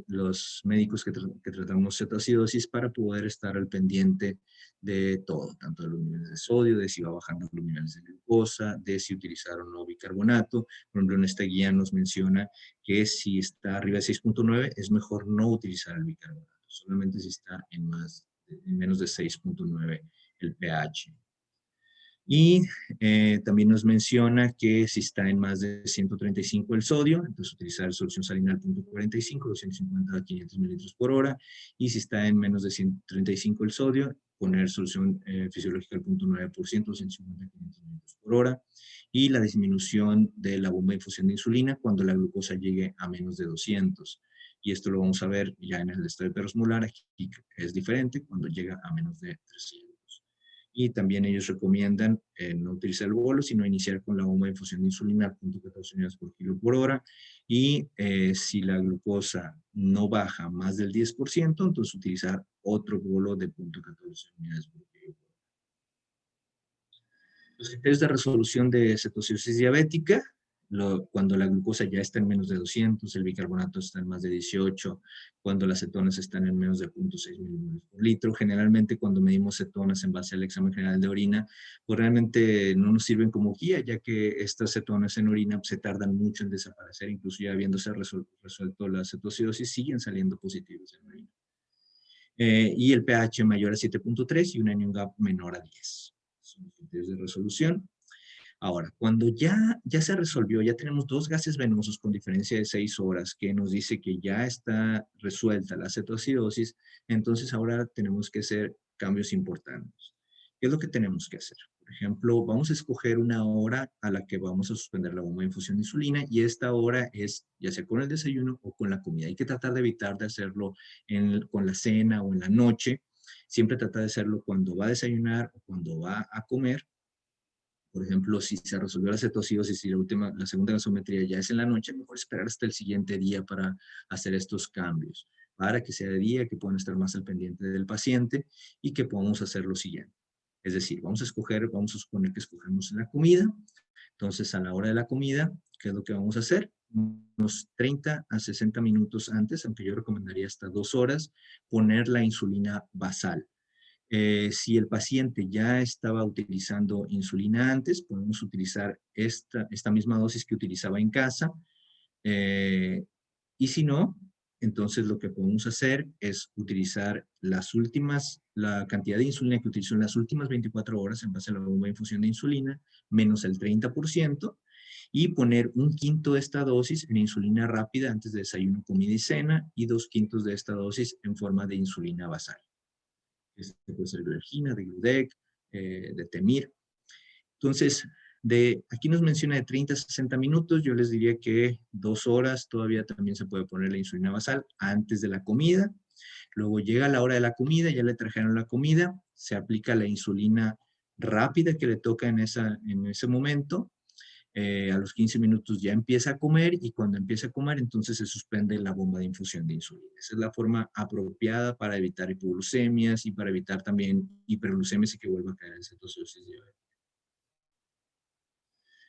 los médicos que tratamos cetoacidosis para poder estar al pendiente de todo, tanto de los niveles de sodio, de si va bajando los niveles de glucosa, de si utilizar o no bicarbonato. Por ejemplo, en esta guía nos menciona que si está arriba de 6.9 es mejor no utilizar el bicarbonato, solamente si está en menos de 6.9 el pH. Y también nos menciona que si está en más de 135 el sodio, entonces utilizar solución salina al 0.45, 250 a 500 mililitros por hora. Y si está en menos de 135 el sodio, poner solución fisiológica al 0.9%, 250 a 500 mililitros por hora. Y la disminución de la bomba de infusión de insulina cuando la glucosa llegue a menos de 200. Y esto lo vamos a ver ya en el estado hiperosmolar, aquí es diferente cuando llega a menos de 300. Y también ellos recomiendan no utilizar el bolo, sino iniciar con la bomba de infusión de insulina a 0.14 unidades por kilo por hora. Y si la glucosa no baja más del 10%, entonces utilizar otro bolo de 0.14 unidades por kilo por hora. Los criterios de resolución de cetoacidosis diabética cuando la glucosa ya está en menos de 200, el bicarbonato está en más de 18, cuando las cetonas están en menos de 0.6 milimoles por litro. Generalmente cuando medimos cetonas en base al examen general de orina, pues realmente no nos sirven como guía, ya que estas cetonas en orina se tardan mucho en desaparecer, incluso ya habiéndose resuelto la cetocidosis, siguen saliendo positivos en orina. Y el pH mayor a 7.3 y un anion gap menor a 10. Son los criterios de resolución. Ahora, cuando ya se resolvió, ya tenemos 2 gases venosos con diferencia de 6 horas que nos dice que ya está resuelta la cetoacidosis, entonces ahora tenemos que hacer cambios importantes. ¿Qué es lo que tenemos que hacer? Por ejemplo, vamos a escoger una hora a la que vamos a suspender la bomba de infusión de insulina y esta hora es ya sea con el desayuno o con la comida. Hay que tratar de evitar de hacerlo con la cena o en la noche. Siempre trata de hacerlo cuando va a desayunar o cuando va a comer. Por ejemplo, si se resolvió la cetocidosis y la segunda gasometría ya es en la noche, mejor esperar hasta el siguiente día para hacer estos cambios, para que sea de día, que puedan estar más al pendiente del paciente y que podamos hacer lo siguiente. Es decir, vamos a suponer que escogemos la comida. Entonces, a la hora de la comida, ¿qué es lo que vamos a hacer? Unos 30 a 60 minutos antes, aunque yo recomendaría hasta 2 horas, poner la insulina basal. Si el paciente ya estaba utilizando insulina antes, podemos utilizar esta misma dosis que utilizaba en casa. Y si no, entonces lo que podemos hacer es utilizar la cantidad de insulina que utilizó en las últimas 24 horas en base a la bomba de infusión de insulina, menos el 30%, y poner 1/5 de esta dosis en insulina rápida antes de desayuno, comida y cena, y 2/5 de esta dosis en forma de insulina basal. Este puede ser de Glargina, de Gludec, de Temir. Entonces, aquí nos menciona de 30 a 60 minutos, yo les diría que 2 horas todavía también se puede poner la insulina basal antes de la comida. Luego llega la hora de la comida, ya le trajeron la comida, se aplica la insulina rápida que le toca en ese momento. A los 15 minutos ya empieza a comer y cuando empieza a comer entonces se suspende la bomba de infusión de insulina. Esa es la forma apropiada para evitar hipoglucemias y para evitar también hiperglucemias y que vuelva a caer en cetosis diabética.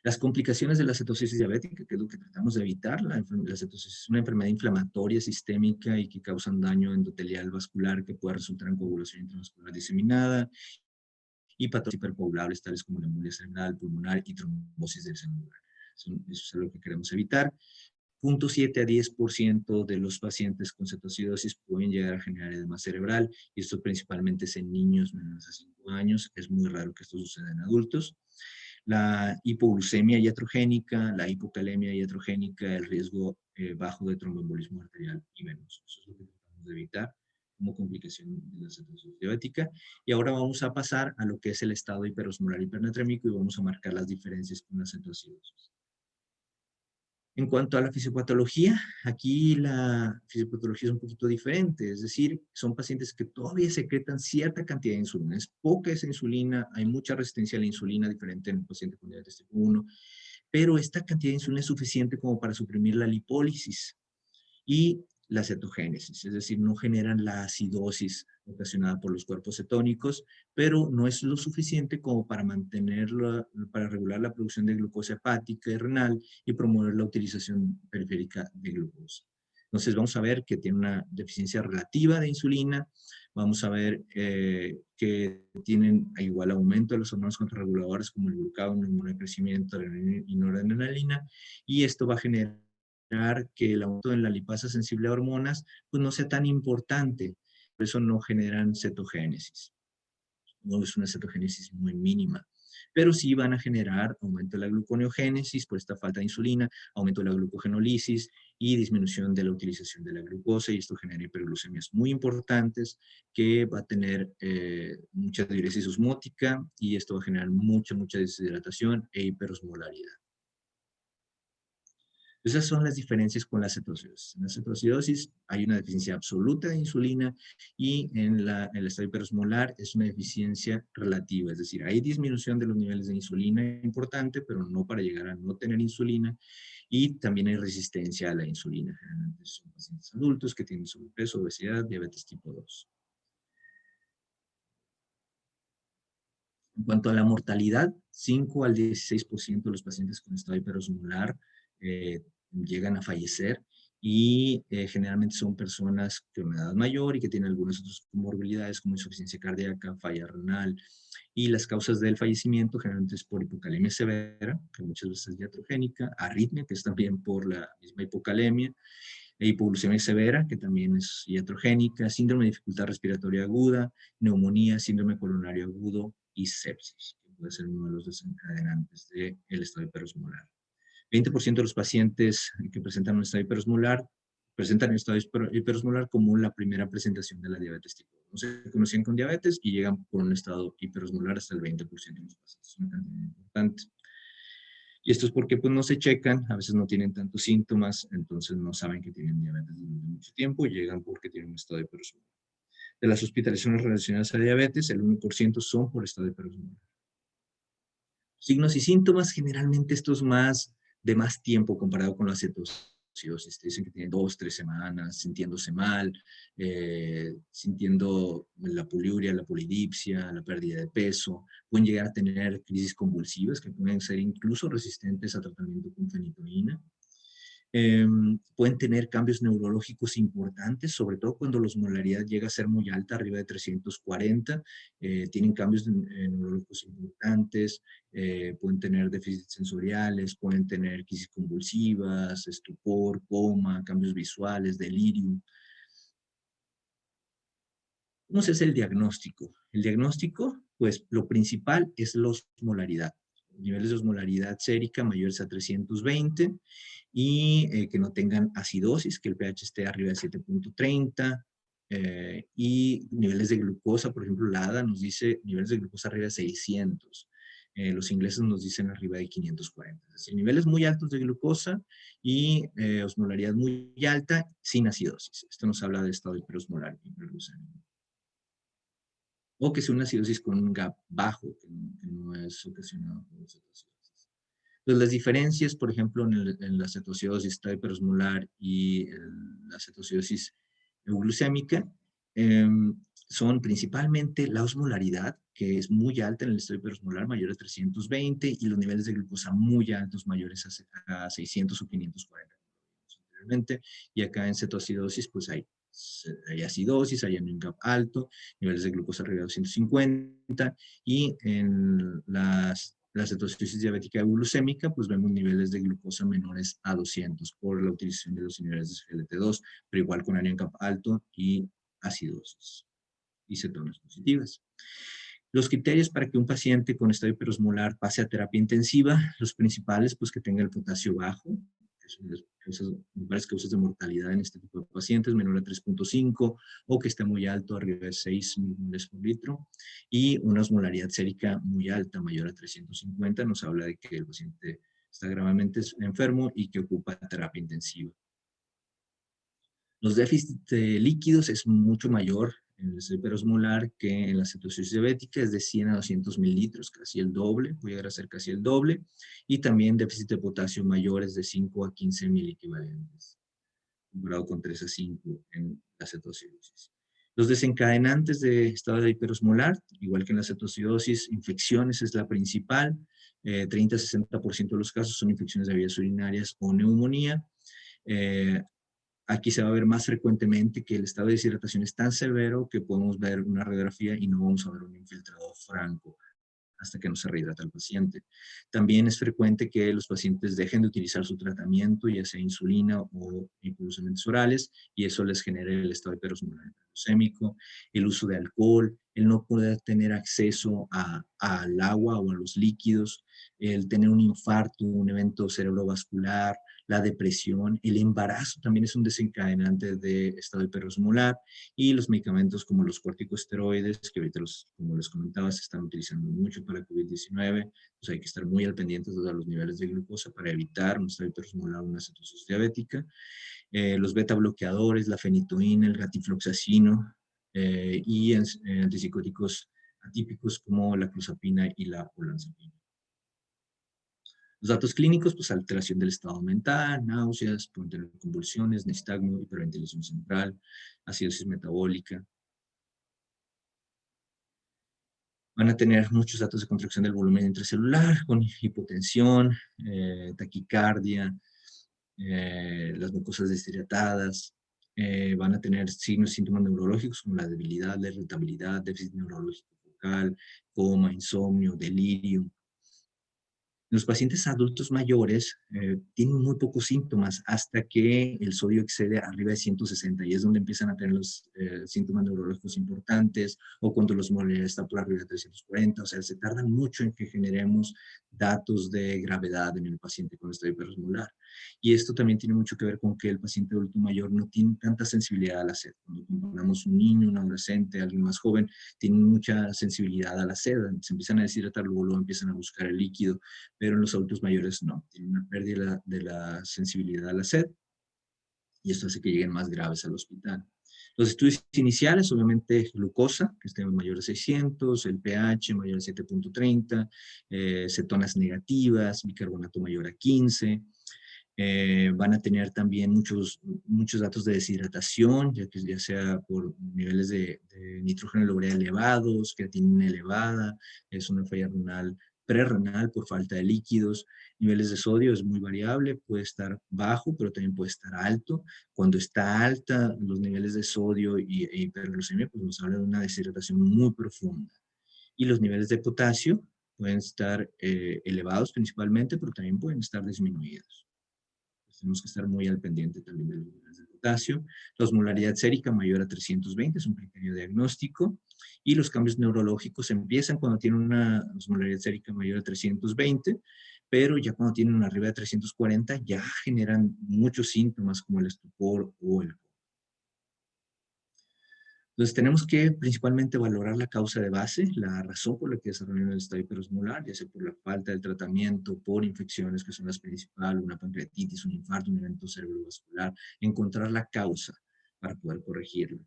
Las complicaciones de la cetosis diabética, que es lo que tratamos de evitar, la cetosis es una enfermedad inflamatoria sistémica y que causa un daño endotelial vascular que puede resultar en coagulación intravascular diseminada y patologías hipercoagulables tales como la embolia cerebral, pulmonar y trombosis del cerebral. Eso es lo que queremos evitar. 0.7 a 10% de los pacientes con cetoacidosis pueden llegar a generar edema cerebral, y esto principalmente es en niños menores a 5 años. Es muy raro que esto suceda en adultos. La hipoglucemia iatrogénica, la hipocalemia iatrogénica, el riesgo bajo de tromboembolismo arterial y venoso. Eso es lo que tratamos de evitar como complicación de la cetosis diabética. Y ahora vamos a pasar a lo que es el estado hiperosmolar hipernatrémico y vamos a marcar las diferencias con la cetoacidosis. En cuanto a la fisiopatología, aquí la fisiopatología es un poquito diferente, es decir, son pacientes que todavía secretan cierta cantidad de insulina. Es poca esa insulina, hay mucha resistencia a la insulina, diferente en el paciente con diabetes tipo 1, pero esta cantidad de insulina es suficiente como para suprimir la lipólisis y la cetogénesis, es decir, no generan la acidosis ocasionada por los cuerpos cetónicos, pero no es lo suficiente como para para regular la producción de glucosa hepática y renal y promover la utilización periférica de glucosa. Entonces vamos a ver que tiene una deficiencia relativa de insulina, vamos a ver que tienen igual aumento de los hormonas contrarreguladores como el glucagón, el hormona de crecimiento, la noradrenalina, y esto va a generar que el aumento en la lipasa sensible a hormonas pues no sea tan importante, por eso no generan cetogénesis. No es una cetogénesis muy mínima, pero sí van a generar aumento de la gluconeogénesis por esta falta de insulina, aumento de la glucogenólisis y disminución de la utilización de la glucosa, y esto genera hiperglucemias muy importantes que va a tener mucha diuresis osmótica y esto va a generar mucha deshidratación e hiperosmolaridad. Esas son las diferencias con la cetoacidosis. En la cetoacidosis hay una deficiencia absoluta de insulina y en el estado hiperosmolar es una deficiencia relativa, es decir, hay disminución de los niveles de insulina importante, pero no para llegar a no tener insulina, y también hay resistencia a la insulina. Generalmente son pacientes adultos que tienen sobrepeso, obesidad, diabetes tipo 2. En cuanto a la mortalidad, 5 al 16% de los pacientes con estado hiperosmolar llegan a fallecer y generalmente son personas con una edad mayor y que tienen algunas otras comorbilidades como insuficiencia cardíaca, falla renal, y las causas del fallecimiento generalmente es por hipocalemia severa, que muchas veces es iatrogénica, arritmia, que es también por la misma hipocalemia, e hipoglucemia severa, que también es iatrogénica, síndrome de dificultad respiratoria aguda, neumonía, síndrome coronario agudo y sepsis, que puede ser uno de los desencadenantes del estado hiperosmolar. 20% de los pacientes que presentan un estado hiperosmolar presentan el estado hiperosmolar como la primera presentación de la diabetes tipo 2. No se conocían con diabetes y llegan por un estado hiperosmolar hasta el 20% de los pacientes. Es una cantidad importante. Y esto es porque pues, no se checan, a veces no tienen tantos síntomas, entonces no saben que tienen diabetes durante mucho tiempo y llegan porque tienen un estado hiperosmolar. De las hospitalizaciones relacionadas a diabetes, el 1% son por estado hiperosmolar. Signos y síntomas, generalmente estos más de más tiempo comparado con la cetoacidosis. Te dicen que tienen 2, 3 semanas sintiéndose mal, sintiendo la poliuria, la polidipsia, la pérdida de peso. Pueden llegar a tener crisis convulsivas que pueden ser incluso resistentes a tratamiento con fenitoína. Pueden tener cambios neurológicos importantes, sobre todo cuando la osmolaridad llega a ser muy alta, arriba de 340, tienen cambios neurológicos importantes, pueden tener déficits sensoriales, pueden tener crisis convulsivas, estupor, coma, cambios visuales, delirio. ¿Cómo se hace el diagnóstico? El diagnóstico, pues lo principal es la osmolaridad. Niveles de osmolaridad sérica mayores a 320 y que no tengan acidosis, que el pH esté arriba de 7.30 y niveles de glucosa, por ejemplo, la ADA nos dice niveles de glucosa arriba de 600. Los ingleses nos dicen arriba de 540. Es decir, niveles muy altos de glucosa y osmolaridad muy alta sin acidosis. Esto nos habla de estado hiperosmolar y hiperglucémico. O que sea una acidosis con un GAP bajo, que no es ocasionado por la cetoacidosis. Entonces, las diferencias, por ejemplo, en la cetoacidosis estado hiperosmolar y la cetoacidosis euglucémica, son principalmente la osmolaridad, que es muy alta en el estado hiperosmolar, mayor a 320, y los niveles de glucosa muy altos, mayores a 600 o 540. Y acá en cetoacidosis, pues hay acidosis, hay un GAP alto, niveles de glucosa arriba de 250, y en la cetoacidosis diabética euglucémica, pues vemos niveles de glucosa menores a 200 por la utilización de los niveles de SGLT2, pero igual con GAP alto y acidosis y cetonas positivas. Los criterios para que un paciente con estado hiperosmolar pase a terapia intensiva, los principales, pues que tenga el potasio bajo, que son las principales causas de mortalidad en este tipo de pacientes, menor a 3.5 o que esté muy alto, arriba de 6 milimoles por litro, y una osmolaridad sérica muy alta, mayor a 350, nos habla de que el paciente está gravemente enfermo y que ocupa terapia intensiva. Los déficits líquidos es mucho mayor en el hiperosmolar que en la cetosis diabética, es de 100 a 200 mililitros, casi el doble, puede llegar a ser casi el doble, y también déficit de potasio mayores de 5 a 15 miliequivalentes, comparado con 3 a 5 en la cetocidosis. Los desencadenantes de estado de hiperosmolar, igual que en la cetocidosis, infecciones es la principal, 30 a 60% de los casos son infecciones de vías urinarias o neumonía. Aquí se va a ver más frecuentemente que el estado de deshidratación es tan severo que podemos ver una radiografía y no vamos a ver un infiltrado franco hasta que no se rehidrata el paciente. También es frecuente que los pacientes dejen de utilizar su tratamiento, ya sea insulina o impulsamentos orales, y eso les genera el estado hiperosmolar hiperglucémico, el uso de alcohol, el no poder tener acceso al agua o a los líquidos, el tener un infarto, un evento cerebrovascular, la depresión, el embarazo también es un desencadenante de estado hiperosmolar, y los medicamentos como los corticosteroides, que ahorita como les comentaba, se están utilizando mucho para COVID-19, pues hay que estar muy al pendiente de los niveles de glucosa para evitar un estado hiperosmolar o una cetosis diabética. Los beta bloqueadores, la fenitoína, el gatifloxacino y antipsicóticos atípicos como la clozapina y la olanzapina. Los datos clínicos, pues alteración del estado mental, náuseas, pueden tener convulsiones, nistagmo, hiperventilación central, acidosis metabólica. Van a tener muchos datos de contracción del volumen intracelular, con hipotensión, taquicardia, las mucosas deshidratadas, van a tener signos y síntomas neurológicos como la debilidad, la irritabilidad, déficit neurológico focal, coma, insomnio, delirio. Los pacientes adultos mayores tienen muy pocos síntomas hasta que el sodio excede arriba de 160 y es donde empiezan a tener los síntomas neurológicos importantes o cuando los osmolaridad está por arriba de 340. O sea, se tardan mucho en que generemos datos de gravedad en el paciente con estadio hiperosmolar. Y esto también tiene mucho que ver con que el paciente adulto mayor no tiene tanta sensibilidad a la sed. Cuando comparamos un niño, un adolescente, alguien más joven, tienen mucha sensibilidad a la sed. Se empiezan a deshidratar, luego empiezan a buscar el líquido, pero en los adultos mayores no, tienen una pérdida de la sensibilidad a la sed y esto hace que lleguen más graves al hospital. Los estudios iniciales, obviamente, glucosa, que esté mayor de 600, el pH mayor de 7.30, cetonas negativas, bicarbonato mayor a 15. Van a tener también muchos datos de deshidratación, ya sea por niveles de nitrógeno en la urea elevados, creatinina elevada, es una falla renal prerrenal por falta de líquidos. Niveles de sodio es muy variable, puede estar bajo, pero también puede estar alto. Cuando está alta los niveles de sodio e hiperglucemia, pues nos habla de una deshidratación muy profunda. Y los niveles de potasio pueden estar elevados principalmente, pero también pueden estar disminuidos. Tenemos que estar muy al pendiente también de los niveles de potasio. La osmolaridad sérica mayor a 320 es un criterio diagnóstico. Y los cambios neurológicos empiezan cuando tienen una osmolaridad sérica mayor a 320, pero ya cuando tienen arriba de 340 ya generan muchos síntomas como el estupor o el. Entonces tenemos que principalmente valorar la causa de base, la razón por la que desarrollaron el estadio hiperosmolar, ya sea por la falta de tratamiento, por infecciones que son las principales, una pancreatitis, un infarto, un evento cerebrovascular, encontrar la causa para poder corregirlo.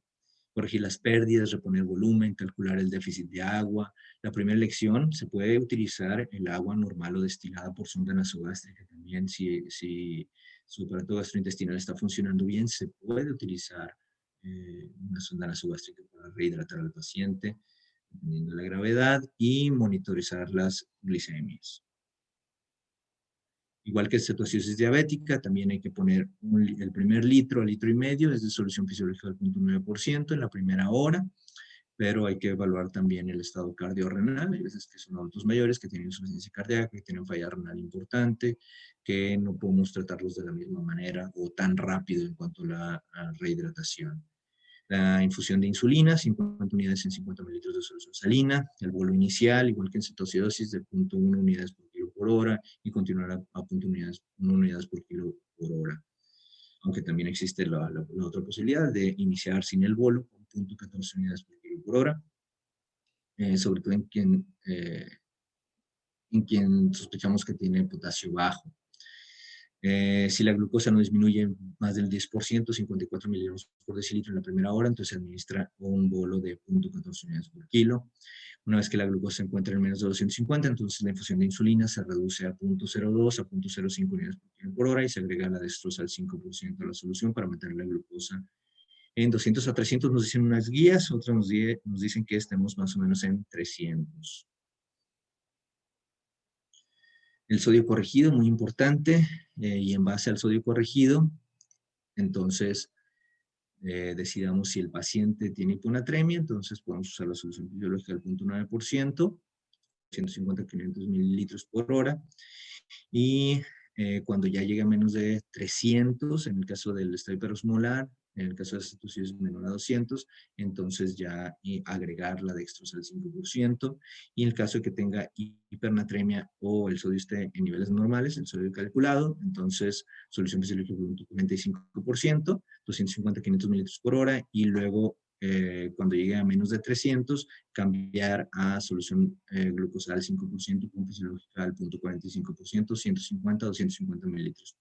Corregir las pérdidas, reponer volumen, calcular el déficit de agua. La primera lección, se puede utilizar el agua normal o destilada por sonda nasogástrica también. Si su aparato gastrointestinal está funcionando bien, se puede utilizar una sonda nasogástrica para rehidratar al paciente, dependiendo de la gravedad, y monitorizar las glicemias. Igual que cetoacidosis diabética, también hay que poner el primer litro a litro y medio, es de solución fisiológica del 0.9% en la primera hora, pero hay que evaluar también el estado cardiorrenal. Hay veces que son adultos mayores que tienen insuficiencia cardíaca, que tienen falla renal importante, que no podemos tratarlos de la misma manera o tan rápido en cuanto a la rehidratación. La infusión de insulina, 50 unidades en 50 mililitros de solución salina, el bolo inicial, igual que en cetocidosis, de 0.1 unidades por kilo por hora y continuar a 0.1 unidades por kilo por hora. Aunque también existe la otra posibilidad de iniciar sin el bolo, con 0.14 unidades por kilo por hora, sobre todo en quien sospechamos que tiene potasio bajo. Si la glucosa no disminuye más del 10%, 54 miligramos por decilitro en la primera hora, entonces se administra un bolo de 0.14 unidades por kilo. Una vez que la glucosa se encuentra en menos de 250, entonces la infusión de insulina se reduce a 0.02 a 0.05 unidades por kilo por hora y se agrega la dextrosa al 5% de la solución para mantener la glucosa en 200 a 300. Nos dicen unas guías, otras nos dicen que estemos más o menos en 300. El sodio corregido, muy importante, y en base al sodio corregido, entonces decidamos si el paciente tiene hiponatremia, entonces podemos usar la solución fisiológica del 0.9%, 150 a 500 mililitros por hora, y cuando ya llega a menos de 300, en el caso del estadio hiperosmolar, en el caso de cetoacidosis menor a 200, entonces ya agregar la dextrosa al 5%, y en el caso de que tenga hipernatremia o el sodio esté en niveles normales, el sodio calculado, entonces solución fisiológica del 45%, 250 a 500 mililitros por hora, y luego cuando llegue a menos de 300, cambiar a solución glucosal al 5% con fisiológica al 0.45%, 150 a 250 mililitros.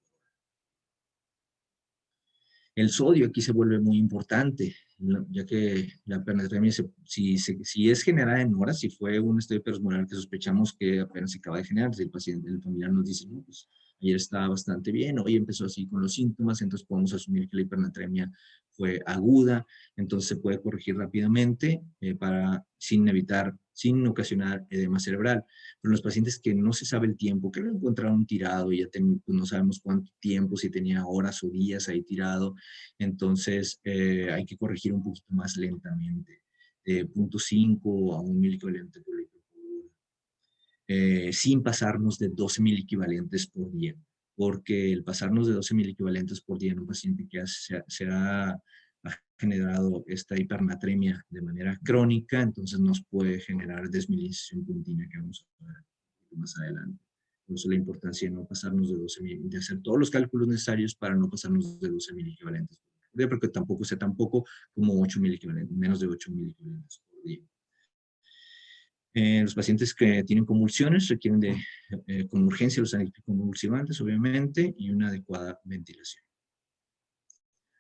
El sodio aquí se vuelve muy importante, ya que la hipernatremia, si es generada en horas, si fue un estadio hiperosmolar que sospechamos que apenas se acaba de generar, si el paciente, el familiar nos dice, no, pues ayer estaba bastante bien, hoy empezó así con los síntomas, entonces podemos asumir que la hipernatremia fue aguda, entonces se puede corregir rápidamente sin ocasionar edema cerebral. Pero los pacientes que no se sabe el tiempo, que lo encontraron tirado y ya pues no sabemos cuánto tiempo, si tenía horas o días ahí tirado, entonces hay que corregir un poquito más lentamente, de 0.5 a 1 miliequivalente por litro por hora, sin pasarnos de 12 equivalentes por día, porque el pasarnos de 12 equivalentes por día en un paciente que ha generado esta hipernatremia de manera crónica, entonces nos puede generar desmineralización continua que vamos a ver más adelante. Por eso la importancia de no pasarnos de 12 de hacer todos los cálculos necesarios para no pasarnos de 12 equivalentes por día, porque tampoco sea tampoco como 8 equivalentes, menos de 8 equivalentes por día. Los pacientes que tienen convulsiones requieren con urgencia los anticonvulsivantes, obviamente, y una adecuada ventilación.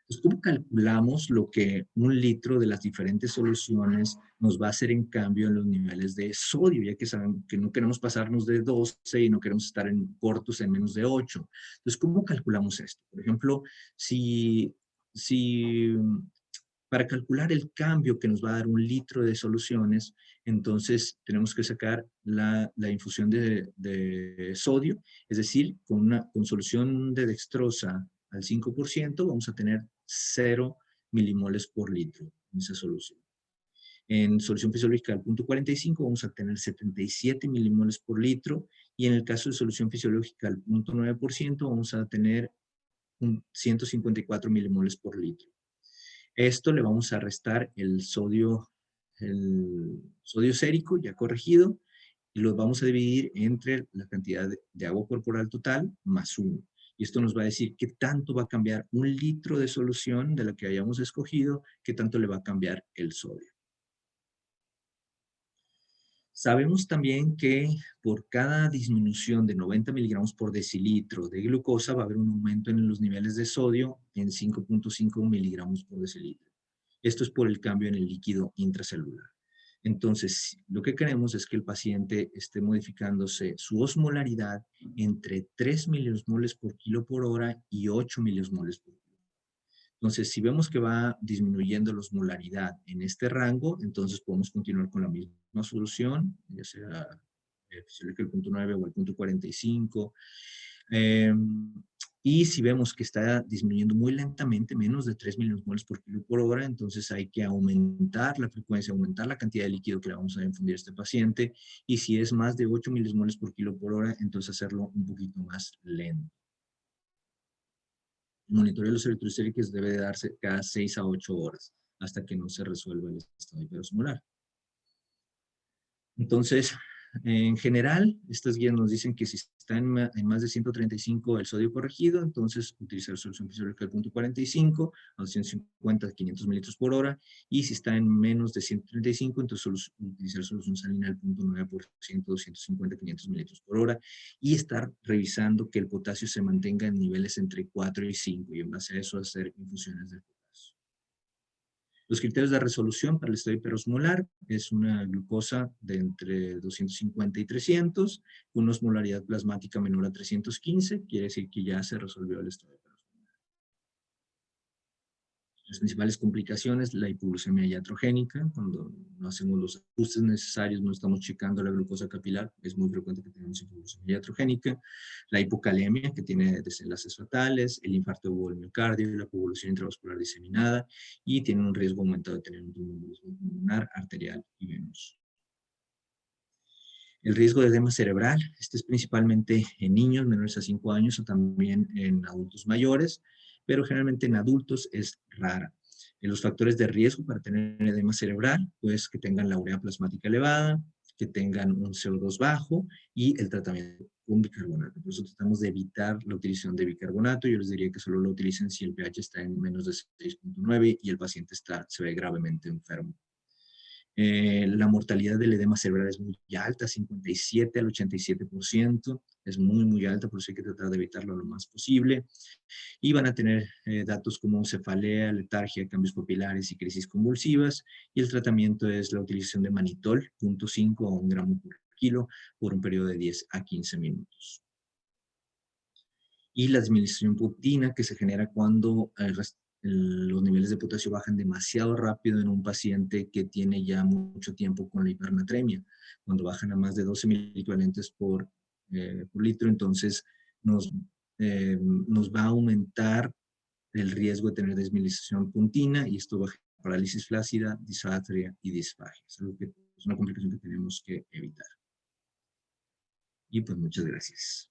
Entonces, ¿cómo calculamos lo que 1 litro de las diferentes soluciones nos va a hacer en cambio en los niveles de sodio? Ya que saben que no queremos pasarnos de 12 y no queremos estar cortos en menos de 8. Entonces, ¿cómo calculamos esto? Por ejemplo, si para calcular el cambio que nos va a dar 1 litro de soluciones, entonces tenemos que sacar la infusión de sodio, es decir, con solución de dextrosa al 5%, vamos a tener 0 milimoles por litro en esa solución. En solución fisiológica al 0.45 vamos a tener 77 milimoles por litro, y en el caso de solución fisiológica al 0.9% vamos a tener 154 milimoles por litro. Esto le vamos a restar el sodio sérico ya corregido, y lo vamos a dividir entre la cantidad de agua corporal total más 1. Y esto nos va a decir qué tanto va a cambiar 1 litro de solución de la que hayamos escogido, qué tanto le va a cambiar el sodio. Sabemos también que por cada disminución de 90 miligramos por decilitro de glucosa va a haber un aumento en los niveles de sodio en 5.5 miligramos por decilitro. Esto es por el cambio en el líquido intracelular. Entonces, lo que queremos es que el paciente esté modificándose su osmolaridad entre 3 miliosmoles por kilo por hora y 8 miliosmoles por kilo. Entonces, si vemos que va disminuyendo la osmolaridad en este rango, entonces podemos continuar con la misma solución, ya sea el 0.9 o el 0.45. Y si vemos que está disminuyendo muy lentamente, menos de 3 milimoles por kilo por hora, entonces hay que aumentar la frecuencia, aumentar la cantidad de líquido que le vamos a infundir a este paciente. Y si es más de 8 milimoles por kilo por hora, entonces hacerlo un poquito más lento. El monitoreo de los electrocíticos debe de darse cada 6 a 8 horas hasta que no se resuelva el estado hiperosmolar. Entonces, en general, estas guías nos dicen que si está en más de 135 el sodio corregido, entonces utilizar solución fisiológica del 0.45 a 250 a 500 mililitros por hora, y si está en menos de 135, entonces utilizar solución salina del 0.9%, 250 a 500 mililitros por hora, y estar revisando que el potasio se mantenga en niveles entre 4 y 5, y en base a eso hacer infusiones de potasio. Los criterios de resolución para el estado hiperosmolar es una glucosa de entre 250 y 300, con una osmolaridad plasmática menor a 315, quiere decir que ya se resolvió el estado hiperosmolar. Las principales complicaciones, la hipoglucemia iatrogénica, cuando no hacemos los ajustes necesarios, no estamos checando la glucosa capilar, es muy frecuente que tengamos hipoglucemia iatrogénica, la hipocalemia, que tiene desenlaces fatales, el infarto del miocardio, la convulsión intravascular diseminada, y tienen un riesgo aumentado de tener un tromboembolismo pulmonar, arterial y venoso. El riesgo de edema cerebral, este es principalmente en niños menores a 5 años o también en adultos mayores, pero generalmente en adultos es rara. Los factores de riesgo para tener edema cerebral, pues que tengan la urea plasmática elevada, que tengan un CO2 bajo y el tratamiento con bicarbonato. Por eso tratamos de evitar la utilización de bicarbonato. Yo les diría que solo lo utilicen si el pH está en menos de 6.9 y el paciente se ve gravemente enfermo. La mortalidad del edema cerebral es muy alta, 57 al 87%, es muy, muy alta, por eso hay que tratar de evitarlo lo más posible. Y van a tener datos como cefalea, letargia, cambios papilares y crisis convulsivas. Y el tratamiento es la utilización de manitol, 0.5 a 1 gramo por kilo, por un periodo de 10 a 15 minutos. Y la disminución puptina que se genera cuando los niveles de potasio bajan demasiado rápido en un paciente que tiene ya mucho tiempo con la hipernatremia. Cuando bajan a más de 12 miliequivalentes por litro, entonces nos va a aumentar el riesgo de tener desmineralización puntina y esto va a generar parálisis flácida, disartria y disfagia. Es una complicación que tenemos que evitar. Y pues muchas gracias.